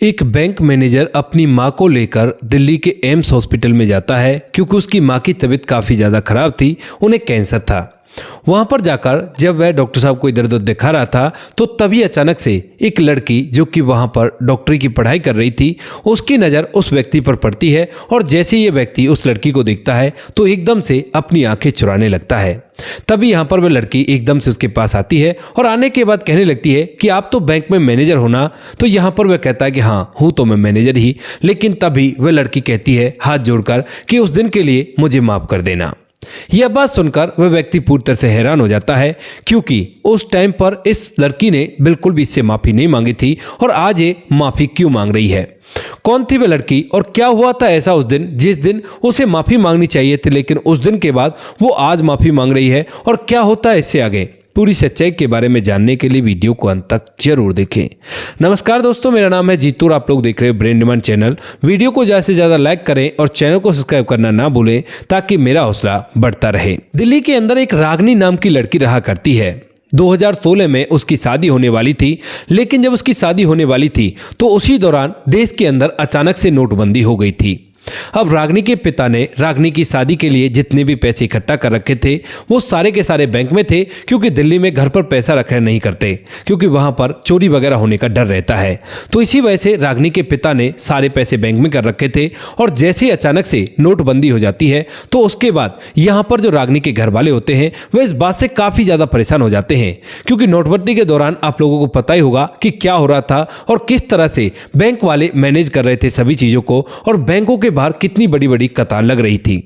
एक bank manager अपनी मां को लेकर दिल्ली के एम्स हॉस्पिटल में जाता है क्योंकि उसकी मां की तबीयत काफ़ी ज़्यादा खराब थी, उन्हें कैंसर था। वहां पर जाकर जब वह डॉक्टर साहब को इधर उधर दिखा रहा था तो तभी अचानक से एक लड़की जो कि वहां पर डॉक्टरी की पढ़ाई कर रही थी, उसकी नज़र उस व्यक्ति पर पड़ती है और जैसे ये व्यक्ति उस लड़की को देखता है तो एकदम से अपनी आंखें चुराने लगता है। तभी यहाँ पर वह लड़की एकदम से उसके पास आती है और आने के बाद कहने लगती है कि आप तो बैंक में मैनेजर हो ना। तो यहाँ पर वह कहता है कि हाँ हूँ तो मैं मैनेजर ही, लेकिन तभी वह लड़की कहती है हाथ जोड़कर कि उस दिन के लिए मुझे माफ़ कर देना। यह बात सुनकर वह व्यक्ति पूरी तरह से हैरान हो जाता है क्योंकि उस टाइम पर इस लड़की ने बिल्कुल भी इससे माफ़ी नहीं मांगी थी और आज ये माफ़ी क्यों मांग रही है। कौन थी वह लड़की और क्या हुआ था ऐसा उस दिन जिस दिन उसे माफ़ी मांगनी चाहिए थी, लेकिन उस दिन के बाद वो आज माफ़ी मांग रही है, और क्या होता है इससे आगे। पूरी सच्चाई के बारे में जानने के लिए वीडियो को अंत तक जरूर देखें। नमस्कार दोस्तों, मेरा नाम है जीतू और आप लोग देख रहे हो ब्रेन डिमांड चैनल। वीडियो को ज़्यादा से ज़्यादा लाइक करें और चैनल को सब्सक्राइब करना ना भूलें ताकि मेरा हौसला बढ़ता रहे। दिल्ली के अंदर एक रागनी नाम की लड़की रहा करती है। 2016 में उसकी शादी होने वाली थी, लेकिन जब उसकी शादी होने वाली थी तो उसी दौरान देश के अंदर अचानक से नोटबंदी हो गई थी। अब रागनी के पिता ने रागनी की शादी के लिए जितने भी पैसे इकट्ठा कर रखे थे वो सारे के सारे बैंक में थे, क्योंकि दिल्ली में घर पर पैसा रखा नहीं करते क्योंकि वहां पर चोरी वगैरह होने का डर रहता है। तो इसी वजह से रागनी के पिता ने सारे पैसे बैंक में कर रखे थे और जैसे ही अचानक से नोटबंदी हो जाती है तो उसके बाद यहाँ पर जो रागनी के घर वाले होते हैं वह इस बात से काफ़ी ज़्यादा परेशान हो जाते हैं, क्योंकि नोटबंदी के दौरान आप लोगों को पता ही होगा कि क्या हो रहा था और किस तरह से बैंक वाले मैनेज कर रहे थे सभी चीज़ों को, और बैंकों के बाहर कितनी बड़ी बड़ी कतार लग रही थी।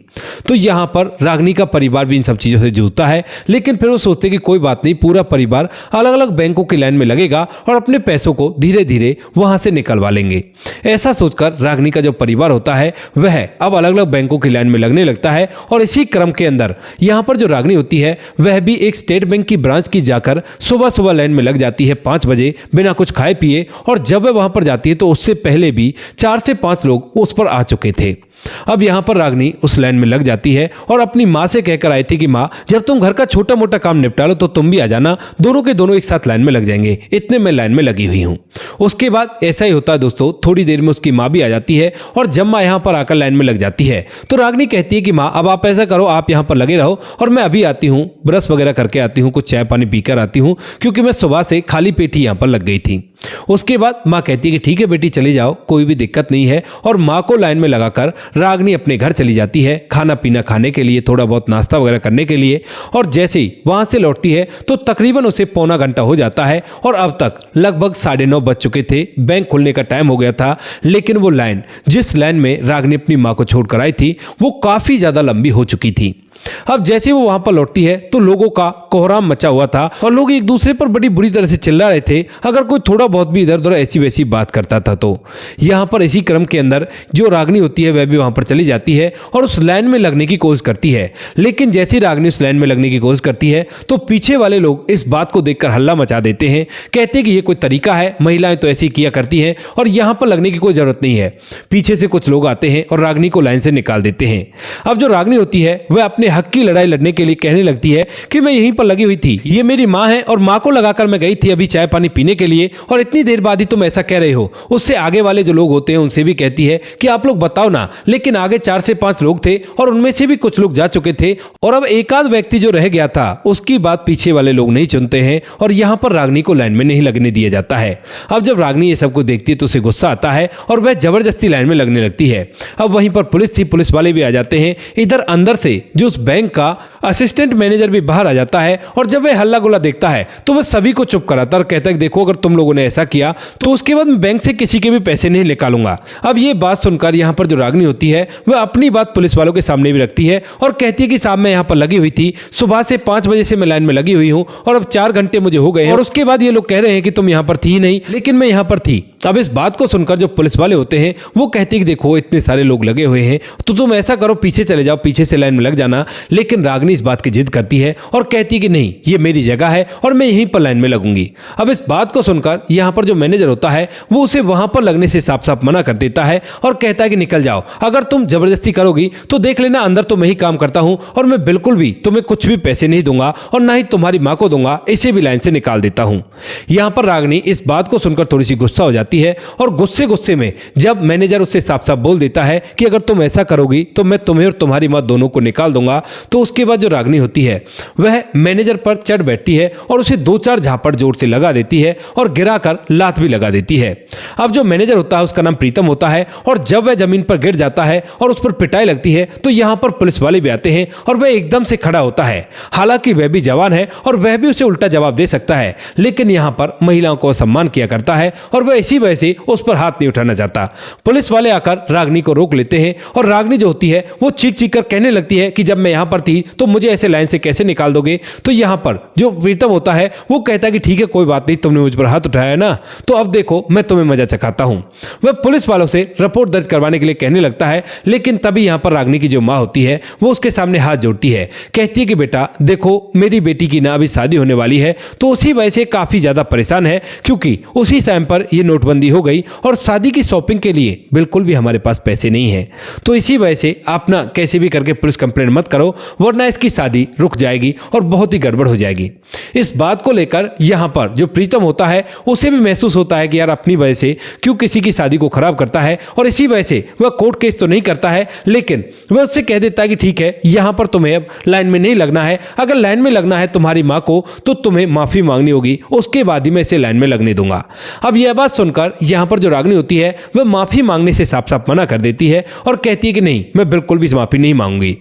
तो यहां पर रागनी का परिवार भी इन सब चीजों से जूझता है, लेकिन फिर वो सोचते कि कोई बात नहीं, पूरा परिवार अलग अलग बैंकों की लाइन में लगेगा और अपने पैसों को धीरे धीरे वहां से निकलवा लेंगे। ऐसा सोचकर रागनी का जो परिवार होता है वह अब अलग अलग बैंकों की लाइन में लगने लगता है। और इसी क्रम के अंदर यहां पर जो रागनी होती है वह भी एक स्टेट बैंक की ब्रांच की जाकर सुबह सुबह लाइन में लग जाती है 5 बजे बिना कुछ खाए पिए, और जब वह वहां पर जाती है तो उससे पहले भी 4 से 5 लोग उस पर आ चुके थे। अब यहां पर रागनी उस लाइन में लग जाती है और अपनी मां से कहकर आई थी कि मां जब तुम घर का छोटा मोटा काम निपटा लो तो तुम भी आ जाना, दोनों के दोनों एक साथ लाइन में लग जाएंगे, इतने मैं लाइन में लगी हुई हूं। उसके बाद ऐसा ही होता है दोस्तों, थोड़ी देर में उसकी मां भी आ जाती है और जब मां यहां पर आकर लाइन में लग जाती है तो रागनी कहती है कि मां अब आप ऐसा करो, आप यहां पर लगे रहो और मैं अभी आती हूं, ब्रश वगैरह करके आती हूं, कुछ चाय पानी पीकर आती हूं, क्योंकि मैं सुबह से खाली पेट ही यहां पर लग गई थी। उसके बाद मां कहती है कि ठीक है बेटी चली जाओ, कोई भी दिक्कत नहीं है, और मां को लाइन में लगाकर रागनी अपने घर चली जाती है खाना पीना खाने के लिए, थोड़ा बहुत नाश्ता वगैरह करने के लिए। और जैसे ही वहां से लौटती है तो तकरीबन उसे पौना घंटा हो जाता है और अब तक लगभग 9:30 बज चुके थे, बैंक खुलने का टाइम हो गया था। लेकिन वो लाइन, जिस लाइन में रागनी अपनी मां को छोड़कर आई थी, वो काफी ज्यादा लंबी हो चुकी थी। अब जैसे वो वहां पर लौटती है तो लोगों का कोहराम मचा हुआ था और लोग एक दूसरे पर बड़ी बुरी तरह से चिल्ला रहे थे अगर कोई थोड़ा बहुत भी इधर उधर ऐसी वैसी बात करता था तो। यहां पर इसी क्रम के अंदर जो रागनी होती है वह भी वहां पर चली जाती है और उस लाइन में लगने की कोशिश करती है। लेकिन जैसे ही रागनी उस लाइन में लगने की कोशिश करती है तो पीछे वाले लोग इस बात को देखकर हल्ला मचा देते हैं, कहते हैं कि ये कोई तरीका है, महिलाएं तो ऐसे ही किया करती हैं और यहां पर लगने की कोई जरूरत नहीं है। पीछे से कुछ लोग आते हैं और रागनी को लाइन से निकाल देते हैं। अब जो रागनी होती है वह अपने हक की लड़ाई लड़ने के लिए कहने लगती है कि मैं यहीं पर लगी हुई थी, ये मेरी मां है और मां को लगाकर मैं गई थी अभी चाय पानी पीने के लिए, और इतनी देर बाद ही तुम ऐसा कह रहे हो। उससे आगे वाले जो लोग होते हैं उनसे भी कहती है कि आप लोग बताओ ना, लेकिन आगे 4 से 5 लोग थे और उनमें से भी कुछ लोग जा चुके थे और अब एक आध व्यक्ति जो रह गया था उसकी बात पीछे वाले लोग नहीं सुनते हैं और यहां पर रागनी को लाइन में नहीं लगने दिया जाता है। अब जब रागनी ये सब कुछ देखती है तो उसे गुस्सा आता है और वह जबरदस्ती लाइन में लगने लगती है। अब वहीं पर पुलिस थी, पुलिस वाले भी आ जाते हैं। इधर अंदर से जो उस बैंक का असिस्टेंट मैनेजर भी बाहर आ जाता है और जब वह हल्ला गुल्ला देखता है तो वह सभी को चुप कराता और कहता है कि देखो अगर तुम लोगों ने ऐसा किया तो उसके बाद मैं बैंक से किसी के भी पैसे नहीं निकालूंगा। अब ये बात सुनकर यहाँ पर जो रागनी होती है वह अपनी बात पुलिस वालों के सामने भी रखती है और कहती है कि साहब मैं यहाँ पर लगी हुई थी, सुबह से 5 बजे से मैं लाइन में लगी हुई हूँ और अब 4 घंटे मुझे हो गए हैं और उसके बाद ये लोग कह रहे हैं कि तुम यहाँ पर थी ही नहीं, लेकिन मैं यहाँ पर थी। अब इस बात को सुनकर जो पुलिस वाले होते हैं वो कहते हैं कि देखो इतने सारे लोग लगे हुए हैं तो तुम ऐसा करो पीछे चले जाओ, पीछे से लाइन में लग जाना, लेकिन रागिनी इस बात की जिद करती है और कहती है कि नहीं, ये मेरी जगह है और मैं यहीं पर लाइन में लगूंगी। अब इस बात को सुनकर यहाँ पर जो मैनेजर होता है वो उसे वहां पर लगने से साफ साफ मना कर देता है और कहता है कि निकल जाओ, अगर तुम जबरदस्ती करोगी तो देख लेना अंदर तो मैं ही काम करता हूं और मैं बिल्कुल भी तुम्हें कुछ भी पैसे नहीं दूंगा और ना ही तुम्हारी मां को दूंगा, इसे भी लाइन से निकाल देता हूं। यहां पर रागिनी इस बात को सुनकर थोड़ी सी गुस्सा हो जाती है और गुस्से में जब मैनेजर उससे साफ साफ बोल देता है कि अगर तुम ऐसा करोगी तो मैं तुम्हें और तुम्हारी मां दोनों को निकाल दूंगा, तो उसके बाद जो रागिनी होती है वह मैनेजर पर चढ़ बैठती है और उसे 2-4 झापड़ जोर से लगा देती है और गिराकर लात भी लगा देती है। अब जो मैनेजर होता है उसका नाम प्रीतम होता है और जब वह जमीन पर गिर जाता है और उस पर पिटाई लगती है तो यहां पर पुलिस वाले भी आते हैं और वह एकदम से खड़ा होता है। हालांकि वह भी जवान है और वह भी उसे उल्टा जवाब दे सकता है, लेकिन यहां पर महिलाओं को सम्मान किया करता है और वह इसी वजह से उस पर हाथ नहीं उठाना चाहता। पुलिस वाले आकर रागिनी को रोक लेते हैं और रागिनी जो होती है वो चीख कर कहने लगती है कि जब मैं यहां पर थी तो मुझे ऐसे लाइन से कैसे निकाल दोगे। तो यहां पर जो प्रीतम होता है वो कहता है कि ठीक है, कोई बात नहीं, तुमने मुझ पर हाथ उठाया ना, तो अब देखो मैं तुम्हें मजा चखाता हूं। वह पुलिस वालों से रिपोर्ट दर्ज करवाने के लिए कहने लगता है, लेकिन तभी यहां पर रागिनी की जो मां होती है वो उसके सामने हाथ जोड़ती है, कहती है कि बेटा देखो, मेरी बेटी की ना अभी शादी होने वाली है, तो उसी वजह से काफी ज्यादा परेशान है क्योंकि उसी टाइम पर यह नोटबंदी हो गई और शादी की शॉपिंग के लिए बिल्कुल भी हमारे पास पैसे नहीं है। तो इसी वजह से आप ना कैसे भी करके पुलिस कंप्लेंट मत करो, वरना इसकी शादी रुक जाएगी और बहुत ही गड़बड़ हो जाएगी। इस बात को लेकर यहां पर जो प्रीतम होता है उसे भी महसूस होता है कि यार अपनी वजह से क्यों किसी की शादी को खराब करता है, और इसी वजह से वह कोर्ट केस तो नहीं करता है, लेकिन वह उससे कह देता है कि ठीक है, यहां पर तुम्हें अब लाइन में नहीं लगना है, अगर लाइन में लगना है तुम्हारी मां को तो तुम्हें माफी मांगनी होगी, उसके बाद ही मैं इसे लाइन में लगने दूंगा। अब यह बात सुनकर यहां पर जो रागिनी होती है वह माफी मांगने से साफ साफ मना कर देती है और कहती है कि नहीं, मैं बिल्कुल भी माफी नहीं मांगूंगी।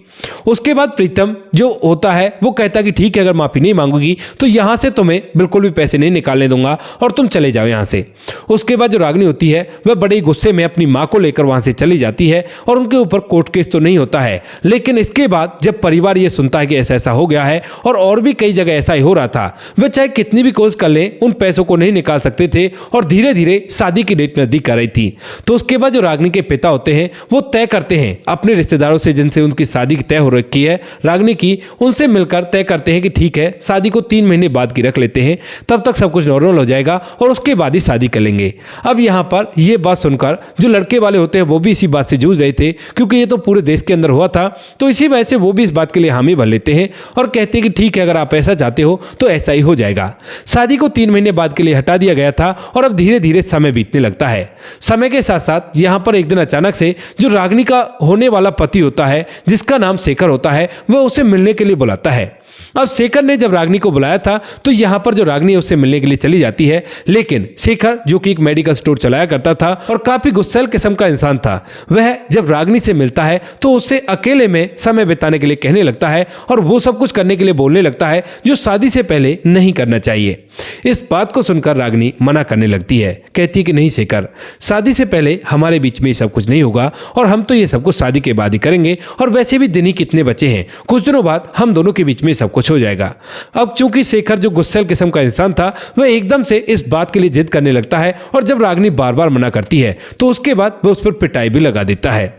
उसके बाद प्रीतम जो होता है वो कहता है कि ठीक है, अगर माफी नहीं मांगूगी तो यहां से तुम्हें बिल्कुल भी पैसे नहीं निकालने दूंगा और तुम चले जाओ यहां से। उसके बाद जो रागिनी होती है वह बड़े ही गुस्से में अपनी मां को लेकर वहां से चली जाती है और उनके ऊपर कोर्ट केस तो नहीं होता है, लेकिन इसके बाद जब परिवार यह सुनता है कि ऐसा ऐसा हो गया है और भी कई जगह ऐसा ही हो रहा था, वे चाहे कितनी भी कोशिश कर लें उन पैसों को नहीं निकाल सकते थे और धीरे धीरे शादी की डेट नजदीक आ रही थी। तो उसके बाद जो रागिनी के पिता होते हैं वो तय करते हैं अपने रिश्तेदारों से जिनसे उनकी शादी तय हो रखी है रागिनी की, उनसे मिलकर तय करते हैं कि ठीक है, शादी को 3 महीने बाद की रख लेते हैं, तब तक सब कुछ नॉर्मल हो जाएगा और उसके बाद ही शादी कर लेंगे। अब यहां पर यह बात सुनकर जो लड़के वाले होते हैं वो भी इसी बात से जूझ रहे थे क्योंकि ये तो पूरे देश के अंदर हुआ था, तो इसी वजह से वो भी इस बात के लिए हामी भर लेते हैं और कहते हैं कि ठीक है, अगर आप ऐसा चाहते हो तो ऐसा ही हो जाएगा। शादी को 3 महीने बाद के लिए हटा दिया गया था और अब धीरे धीरे समय बीतने लगता है। समय के साथ साथ यहां पर एक दिन अचानक से जो रागिनी का होने वाला पति होता है जिसका नाम शेखर होता है वह उसे मिलने के लिए बुलाता है। अब शेखर ने जब रागिनी को बुलाया था तो यहां पर जो रागिनी उससे मिलने के लिए चली जाती है, लेकिन शेखर जो कि एक मेडिकल स्टोर चलाया करता था और काफी गुस्सैल किस्म का इंसान था, वह जब रागिनी से मिलता है तो उससे अकेले में समय बिताने के लिए कहने लगता है और वो सब कुछ करने के लिए बोलने लगता है जो शादी से पहले नहीं करना चाहिए। इस बात को सुनकर रागिनी मना करने लगती है, कहती है कि नहीं शेखर, शादी से पहले हमारे बीच में ये सब कुछ नहीं होगा और हम तो ये सब कुछ शादी के बाद ही करेंगे, और वैसे भी दिन ही कितने बचे हैं, कुछ दिनों बाद हम दोनों के बीच में सब कुछ हो जाएगा। अब चूंकि शेखर जो गुस्सैल किस्म का इंसान था वह एकदम से इस बात के लिए जिद करने लगता है और जब रागिनी बार बार मना करती है तो उसके बाद वह उस पर पिटाई भी लगा देता है।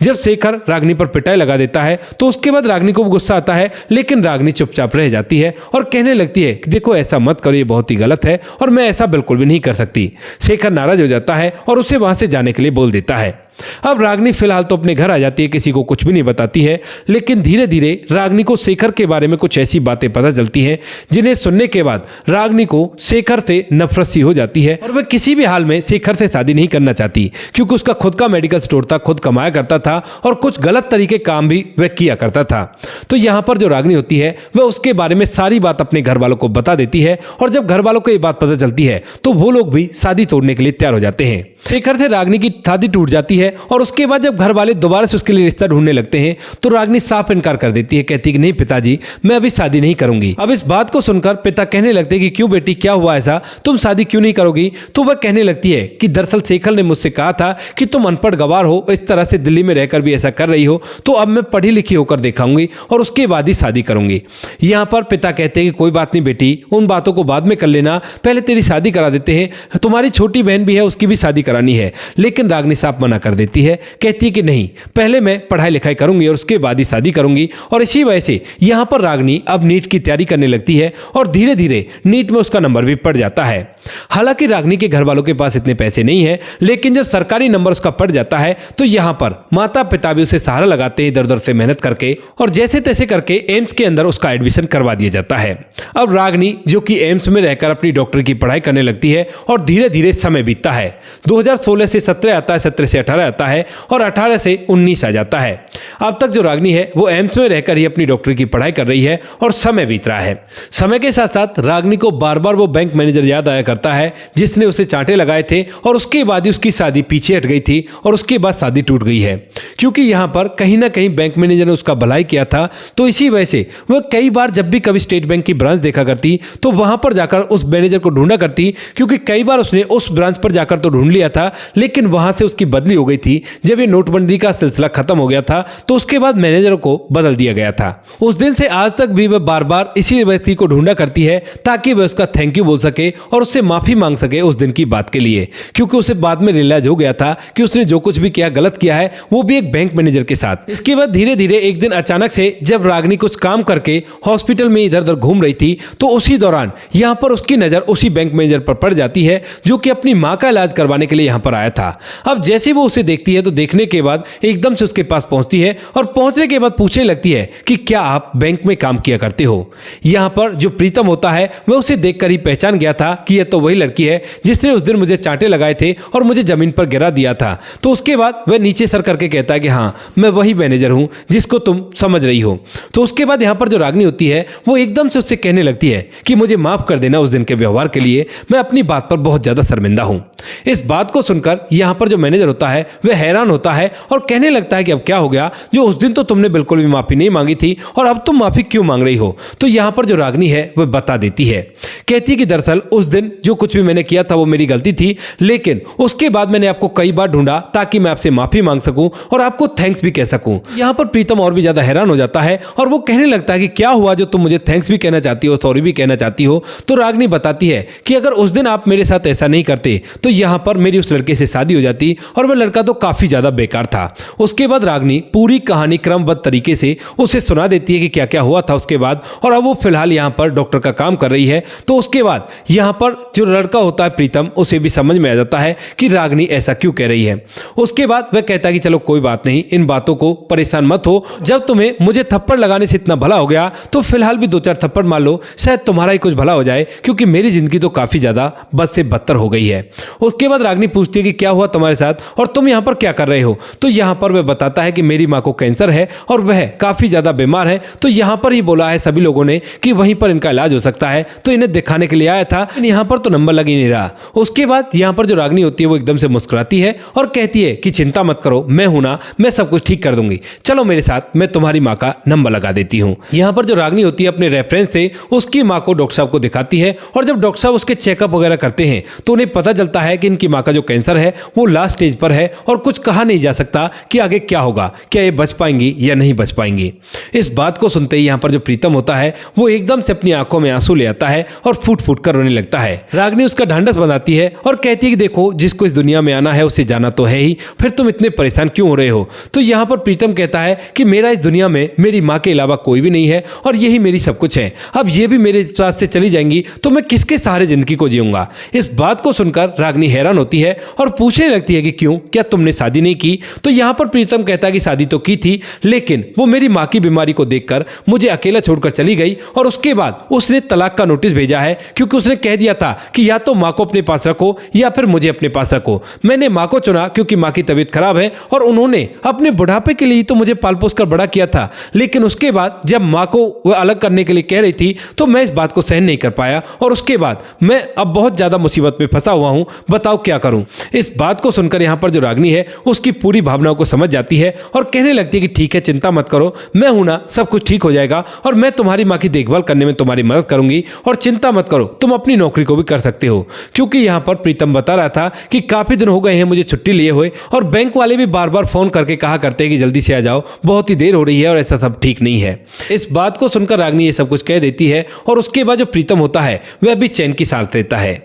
जब शेखर रागिनी पर पिटाई लगा देता है तो उसके बाद रागिनी को गुस्सा आता है, लेकिन रागिनी चुपचाप रह जाती है और कहने लगती है कि देखो ऐसा मत करो, ये बहुत ही गलत है और मैं ऐसा बिल्कुल भी नहीं कर सकती। शेखर नाराज हो जाता है और उसे वहां से जाने के लिए बोल देता है। अब रागिनी फिलहाल तो अपने घर आ जाती है, किसी को कुछ भी नहीं बताती है, लेकिन धीरे धीरे रागिनी को शेखर के बारे में कुछ ऐसी बातें पता चलती हैं जिन्हें सुनने के बाद रागिनी को शेखर से नफरत सी हो जाती है और वह किसी भी हाल में शेखर से शादी नहीं करना चाहती क्योंकि उसका खुद का मेडिकल स्टोर था, खुद कमाया करता था और कुछ गलत तरीके काम भी वह किया करता था। तो यहाँ पर जो रागिनी होती है वह उसके बारे में सारी बात अपने घर वालों को बता देती है और जब घर वालों को ये बात पता चलती है तो वो लोग भी शादी तोड़ने के लिए तैयार हो जाते हैं। शेखर से रागिनी की शादी टूट जाती है और उसके बाद जब घर वाले दोबारा से उसके लिए रिश्ता ढूंढने लगते हैं तो रागिनी साफ इनकार कर देती है, कहती है कि नहीं पिताजी, मैं अभी शादी नहीं करूंगी। अब इस बात को सुनकर पिता कहने लगते हैं कि क्यों बेटी, क्या हुआ ऐसा, तुम शादी क्यों नहीं करोगी? तो वह कहने लगती है कि दरअसल शेखर ने मुझसे कहा था कि तुम अनपढ़ गवार हो, इस तरह से दिल्ली में रहकर भी ऐसा कर रही हो, तो अब मैं पढ़ी लिखी होकर दिखाऊंगी और उसके बाद ही शादी करूंगी। यहाँ पर पिता कहते हैं कि कोई बात नहीं बेटी, उन बातों को बाद में कर लेना, पहले तेरी शादी करा देते हैं, तुम्हारी छोटी बहन भी है उसकी भी शादी करानी है। लेकिन रागिनी साफ मना कर कर देती है। कहती है कि नहीं, पहले मैं पढ़ाई लिखाई करूंगी और उसके बाद ही शादी करूंगी। और इसी वजह से यहाँ पर रागिनी अब नीट की तैयारी करने लगती है और धीरे धीरे नीट में उसका नंबर भी पड़ जाता है। हालांकि रागिनी के घर वालों के पास इतने पैसे नहीं है, लेकिन जब सरकारी नंबर उसका पड़ जाता है तो यहाँ पर माता पिता भी उसे सहारा लगाते हैं इधर उधर से मेहनत करके, और जैसे तैसे करके एम्स के अंदर उसका एडमिशन करवा दिया जाता है। अब रागिनी जो कि एम्स में रहकर अपनी डॉक्टर की पढ़ाई करने लगती है और धीरे धीरे समय बीतता है। 2016 से 17 आता है, 17 से 18 आता है और 18 से 19 आ जाता है। अब तक जो रागिनी है वो एम्स में रहकर ही अपनी डॉक्टर की पढ़ाई कर रही है और समय बीत रहा है। समय के साथ साथ रागिनी को बार बार वो बैंक मैनेजर याद आया करता है जिसने उसे चांटे लगाए थे, और उसके बाद ही उसकी शादी पीछे हट गई थी और उसके बाद शादी टूट गई है। क्योंकि यहाँ पर कहीं ना कहीं बैंक मैनेजर ने उसका भलाई किया था, तो इसी वजह से वह कई बार जब भी कभी स्टेट बैंक की ब्रांच देखा करती तो वहां पर जाकर उस मैनेजर को ढूंढा करती, क्योंकि कई बार उसने उस ब्रांच पर जाकर तो ढूंढ लिया था, लेकिन वहां से उसकी बदली हो गई थी। जब ये नोटबंदी का सिलसिला खत्म हो गया था तो उसके बाद मैनेजर को बदल दिया गया था। उस दिन से आज तक भी वह बार बार इसी व्यक्ति को ढूंढा करती है ताकि वह उसका थैंक यू बोल सके और उससे माफी मांग सके उस दिन की बात के लिए, क्योंकि उसे बाद में रियलाइज हो गया था कि उसने जो कुछ भी किया गलत किया है, वो भी एक बैंक मैनेजर के साथ। इसके बाद धीरे धीरे एक दिन अचानक से जब रागिनी कुछ काम करके हॉस्पिटल में इधर उधर घूम रही थी तो उसी दौरान यहाँ पर उसकी नजर उसी बैंक मैनेजर पर पड़ जाती है जो कि अपनी माँ का इलाज करवाने के लिए यहाँ पर आया था। अब जैसे वो उसे देखती है तो देखने के बाद एकदम से उसके पास पहुंचती है और पहुंचने के बाद पूछने लगती है कि क्या आप बैंक में काम किया करते हो। यहाँ पर जो प्रीतम होता है वह उसे देखकर ही पहचान गया था कि यह तो वही लड़की है जिसने उस दिन मुझे चांटे लगाए थे और मुझे जमीन पर गिरा दिया था। तो उसके बाद वह नीचे सर करके कहता है कि हाँ, मैं वही मैनेजर हूँ जिसको तुम समझ रही हो। तो उसके बाद यहाँ पर जो रागिनी होती है वो एकदम से उससे कहने लगती है कि मुझे माफ कर देना उस दिन के व्यवहार के लिए, मैं अपनी बात पर बहुत ज्यादा शर्मिंदा हूँ। इस बात को सुनकर यहाँ पर जो मैनेजर होता है वह हैरान होता है और कहने लगता है कि अब क्या हो गया, जो उस दिन तो तुमने बिल्कुल भी माफी नहीं मांगी थी और अब तुम माफी क्यों मांग रही हो। तो यहाँ पर जो रागिनी है वह बता देती है, कहती है कि दरअसल उस दिन जो कुछ भी मैंने किया था वो मेरी गलती थी, लेकिन उसके बाद मैंने आपको कई बार ढूंढा ताकि मैं आपसे माफी मांग सकूं और आपको थैंक्स भी कह सकूं। यहाँ पर प्रीतम और भी ज्यादा हैरान हो जाता है और वो कहने लगता है कि क्या हुआ जो तुम मुझे थैंक्स भी कहना चाहती हो, सॉरी भी कहना चाहती हो। तो रागिनी बताती है कि अगर उस दिन आप मेरे साथ ऐसा नहीं करते तो यहाँ पर मेरी उस लड़के से शादी हो जाती और वह लड़का तो काफी ज्यादा बेकार था। उसके बाद रागिनी पूरी कहानी क्रमबद्ध तरीके से उसे सुना देती है कि क्या क्या हुआ था उसके बाद, और अब वो फिलहाल यहाँ पर डॉक्टर का काम कर रही है। तो उसके बाद यहाँ पर जो लड़का होता है प्रीतम, उसे भी समझ में आ जाता है कि रागिनी ऐसा क्यों कह रही है। उसके बाद वह कहता है कि चलो कोई बात नहीं, इन बातों को परेशान मत हो, जब तुम्हें मुझे थप्पड़ लगाने से इतना भला हो गया तो फिलहाल भी 2-4 थप्पड़ मार लो, शायद तुम्हारा ही कुछ भला हो जाए, क्योंकि मेरी जिंदगी तो काफी ज्यादा बद से बदतर हो गई है। उसके बाद रागिनी पूछती है कि क्या हुआ तुम्हारे साथ और तुम यहाँ पर क्या कर रहे हो। तो यहाँ पर वह बताता है कि मेरी माँ को कैंसर है और वह काफी ज्यादा बीमार है, तो यहाँ पर ही बोला है सभी लोगों ने कि वहीं पर इनका इलाज हो सकता है, तो इन्हें दिखाने के लिए आया था, यहाँ पर तो नंबर लग ही नहीं रहा। उसके बाद यहाँ पर जो रागिनी होती है वो एकदम से मुस्कुराती है और कहती है कि चिंता मत करो, मैं हूं ना, मैं सब कुछ ठीक कर दूंगी, चलो मेरे साथ, मैं तुम्हारी माँ का नंबर लगा देती हूँ। यहाँ पर जो रागिनी होती है अपने रेफरेंस से उसकी माँ को डॉक्टर साहब को दिखाती है, और जब डॉक्टर साहब उसके चेकअप वगैरह करते हैं तो उन्हें पता चलता है कि इनकी माँ का जो कैंसर है वो लास्ट स्टेज पर है और कुछ कहा नहीं जा सकता कि आगे क्या होगा, क्या ये बच पाएंगी या नहीं बच पाएंगी। इस बात को सुनते ही यहाँ पर जो प्रीतम होता है वो एकदम से अपनी आंखों में आंसू ले आता है और फूट फूट कर रोने लगता है। रागिनी उसका ढांढस बनाती है और कहती है कि देखो, जिसको इस दुनिया में आना है उसे जाना तो है ही, फिर तुम इतने परेशान क्यों हो रहे हो। तो यहाँ पर प्रीतम कहता है कि मेरा इस दुनिया में मेरी माँ के अलावा कोई भी नहीं है और यही मेरी सब कुछ है, अब ये भी मेरे साथ से चली जाएंगी तो मैं किसके सहारे जिंदगी को जीऊंगा। इस बात को सुनकर रागिनी हैरान होती है और पूछने लगती है कि क्यों, क्या तुमने शादी नहीं की। तो यहाँ पर प्रीतम कहता है कि शादी तो की थी, लेकिन वो मेरी माँ की बीमारी को देखकर मुझे अकेला छोड़कर चली गई और उसके बाद उसने तलाक का नोटिस भेजा है, क्योंकि उसने कह दिया था कि या तो माँ को अपने पास रखो या फिर मुझे अपने पास रखो। मैंने माँ को चुना क्योंकि माँ की तबीयत खराब है और उन्होंने अपने बुढ़ापे के लिए तो मुझे पाल पोस कर बड़ा किया था, लेकिन उसके बाद जब माँ को वह अलग करने के लिए कह रही थी तो मैं इस बात को सहन नहीं कर पाया और उसके बाद मैं अब बहुत ज्यादा मुसीबत में फंसा हुआ हूं, बताओ क्या करूं। इस बात को सुनकर यहाँ पर जो रागिनी है उसकी पूरी भावनाओं को समझ जाती है और कहने लगती है कि ठीक है, चिंता मत करो, मैं हूं ना, सब कुछ ठीक हो जाएगा और मैं तुम्हारी माँ की देखभाल करने में तुम्हारी मदद करूंगी, और चिंता मत करो, तुम अपनी नौकरी को भी कर सकते हो। क्योंकि यहाँ पर प्रीतम बता रहा था कि काफी दिन हो गए हैं मुझे छुट्टी लिए हुए और बैंक वाले भी बार बार फोन करके कहा करते हैं कि जल्दी से आ जाओ, बहुत ही देर हो रही है और ऐसा सब ठीक नहीं है। इस बात को सुनकर रागिनी ये सब कुछ कह देती है और उसके बाद जो प्रीतम होता है वह भी चैन की सांस लेता है।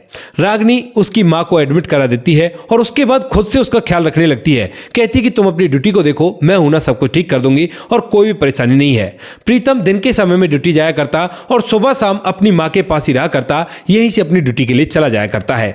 रागिनी उसकी माँ को एडमिट करा देती है और उसके बाद खुद से उसका ख्याल रखने लगती है। कहती है कि तुम अपनी ड्यूटी को देखो, मैं हूं ना, सब कुछ ठीक कर दूंगी और कोई भी परेशानी नहीं है। प्रीतम दिन के समय में ड्यूटी जाया करता और सुबह शाम अपनी माँ के पास ही रहा करता, यहीं से अपनी ड्यूटी के लिए चला जाया करता है।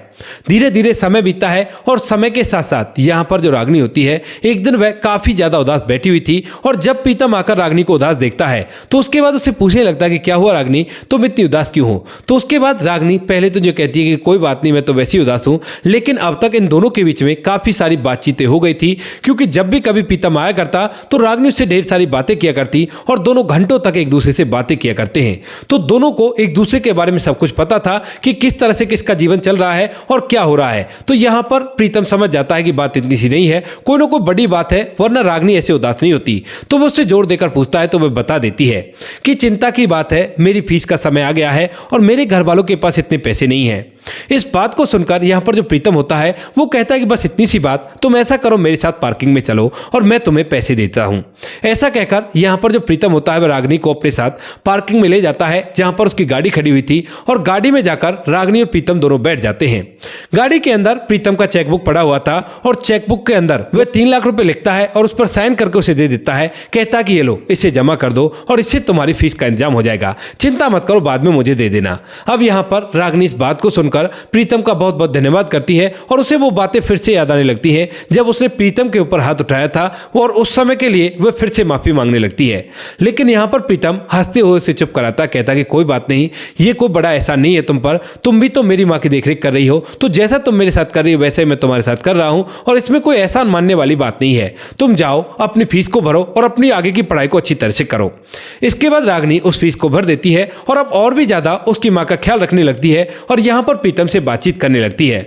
धीरे धीरे समय बीतता है और समय के साथ साथ यहाँ पर जो रागिनी होती है, एक दिन वह काफी ज्यादा उदास बैठी हुई थी और जब प्रीतम आकर रागिनी को उदास देखता है तो उसके बाद उसे पूछने लगता है कि क्या हुआ रागिनी, तुम इतनी उदास क्यों हो। तो उसके बाद रागिनी पहले तो जो कहती है कि कोई बात नहीं, मैं तो वैसे ही उदास हूं, लेकिन अब तक इन दोनों के बीच में काफी सारी बातचीतें हो गई थी, क्योंकि जब भी कभी प्रीतम आया करता तो रागिनी उससे ढेर सारी बातें किया करती और दोनों घंटों तक एक दूसरे से बातें किया करते हैं। तो दोनों को एक दूसरे के बारे में सब कुछ पता था कि किस तरह से किसका जीवन चल रहा है और क्या हो रहा है। तो यहां पर प्रीतम समझ जाता है कि बात इतनी सी नहीं है, कोई ना कोई बड़ी बात है, वरना रागिनी ऐसे उदास नहीं होती। तो वो उससे जोर देकर पूछता है तो वह बता देती है कि चिंता की बात है, मेरी फीस का समय आ गया है और मेरे घर वालों के पास इतने पैसे नहीं हैं। इस बात को सुनकर यहाँ पर जो प्रीतम होता है वो कहता है कि बस इतनी सी बात, तुम ऐसा करो मेरे साथ पार्किंग में चलो और मैं तुम्हें पैसे देता हूँ। ऐसा कहकर यहाँ पर जो प्रीतम होता है वह रागिनी को अपने साथ पार्किंग में ले जाता है जहाँ पर उसकी गाड़ी खड़ी हुई थी और गाड़ी में जाकर रागिनी और प्रीतम दोनों बैठ जाते हैं। गाड़ी के अंदर प्रीतम का चेकबुक पड़ा हुआ था और चेकबुक के अंदर वह 3 लाख रुपए लिखता है और उस पर साइन करके उसे दे देता है। कहता कि ये लो, इसे जमा कर दो और इससे तुम्हारी फीस का इंतजाम हो जाएगा, चिंता मत करो, बाद में मुझे दे देना। अब यहाँ पर रागिनी इस बात को सुनकर प्रीतम का बहुत बहुत धन्यवाद करती है और उसे वो बातें फिर से याद आने लगती हैं जब उसने प्रीतम के ऊपर हाथ उठाया था और उस समय के लिए वह फिर से माफी मांगने लगती है। लेकिन यहाँ पर प्रीतम हंसते हुए उसे चुप कराता, कहता कि कोई बात नहीं, ये कोई बड़ा एहसान नहीं है तुम पर, तुम भी तो मेरी माँ की देखरेख कर रही हो, तो जैसा तुम मेरे साथ कर रही हो वैसे ही मैं तुम्हारे साथ कर रहा हूं और इसमें कोई एहसान मानने वाली बात नहीं है। तुम जाओ, अपनी फीस को भरो और अपनी आगे की पढ़ाई को अच्छी तरह से करो। इसके बाद रागिनी उस फीस को भर देती है और अब और भी ज्यादा उसकी माँ का ख्याल रखने लगती है और यहाँ पर प्रीतम से बातचीत करने लगती है।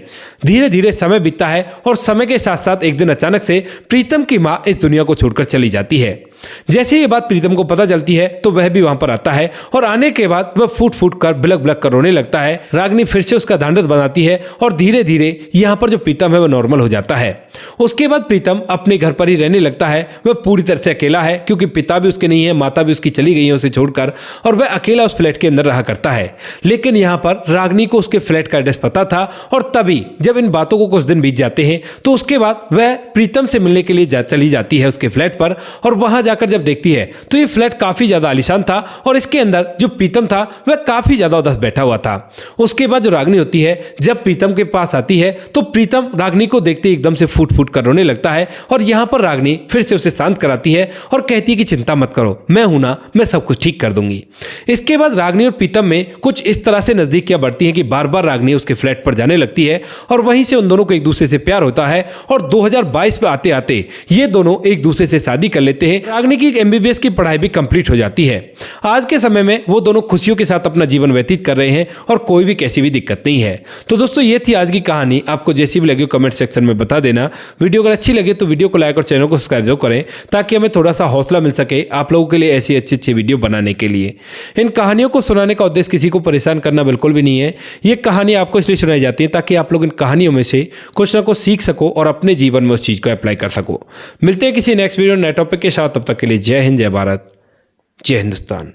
धीरे धीरे समय बीतता है और समय के साथ साथ एक दिन अचानक से प्रीतम की माँ इस दुनिया को छोड़कर चली जाती है। जैसे ये बात प्रीतम को पता चलती है तो वह भी वहां पर आता है और आने के बाद वह फूट फूट कर बिलक बिलक कर रोने लगता है। रागिनी फिर से उसका ढांढस बनाती है और धीरे धीरे यहाँ पर जो प्रीतम है वह नॉर्मल हो जाता है। उसके बाद प्रीतम अपने घर पर ही रहने लगता है। वह पूरी तरह से अकेला है क्योंकि पिता भी उसके नहीं है, माता भी उसकी चली गई है उसे छोड़कर, और वह अकेला उस फ्लैट के अंदर रहा करता है। लेकिन यहाँ पर रागिनी को उसके फ्लैट का एड्रेस पता था और तभी जब इन बातों को कुछ दिन बीत जाते हैं तो उसके बाद वह प्रीतम से मिलने के लिए चली जाती है उसके फ्लैट पर और वहां जाकर जब देखती है तो ये फ्लैट काफी ज्यादा आलीशान था और इसके अंदर जो प्रीतम था वह काफी ज्यादा उदास बैठा हुआ था। उसके बाद जो रागिनी होती है जब प्रीतम के पास आती है तो प्रीतम रागिनी को देखते एकदम से फूट फूट कर रोने लगता है और यहाँ पर रागिनी फिर से उसे शांत कराती है और कहती है कि चिंता मत करो, मैं हूं ना, मैं सब कुछ ठीक कर दूंगी। इसके बाद रागिनी और प्रीतम में कुछ इस तरह से नजदीकियां बढ़ती हैं कि बार बार रागिनी उसके फ्लैट पर जाने लगती है और वहीं से उन दोनों को एक दूसरे से प्यार होता है और 2022 में आते आते ये दोनों एक दूसरे से शादी कर लेते हैं। रागिनी की MBBS की पढ़ाई भी कंप्लीट हो जाती है। आज के समय में वो दोनों खुशियों के साथ अपना जीवन व्यतीत कर रहे हैं और कोई भी कैसी भी दिक्कत नहीं है। तो दोस्तों ये थी आज की कहानी। आपको जैसी भी लगी कमेंट सेक्शन में बता देना। वीडियो अगर अच्छी लगे तो वीडियो को लाइक और चैनल को सब्सक्राइब जरूर करें ताकि हमें थोड़ा सा हौसला मिल सके आप लोगों के लिए ऐसी अच्छी वीडियो बनाने के लिए। इन कहानियों को सुनाने का उद्देश्य किसी को परेशान करना बिल्कुल भी नहीं है। ये कहानी आपको इसलिए सुनाई जाती है ताकि आप लोग इन कहानियों में से कुछ ना कुछ सीख सको और अपने जीवन में उस चीज को अप्लाई कर सको। मिलते हैं किसी नेक्स्ट वीडियो नए टॉपिक के साथ, तब तक के लिए जय हिंद, जय भारत, जय हिंदुस्तान।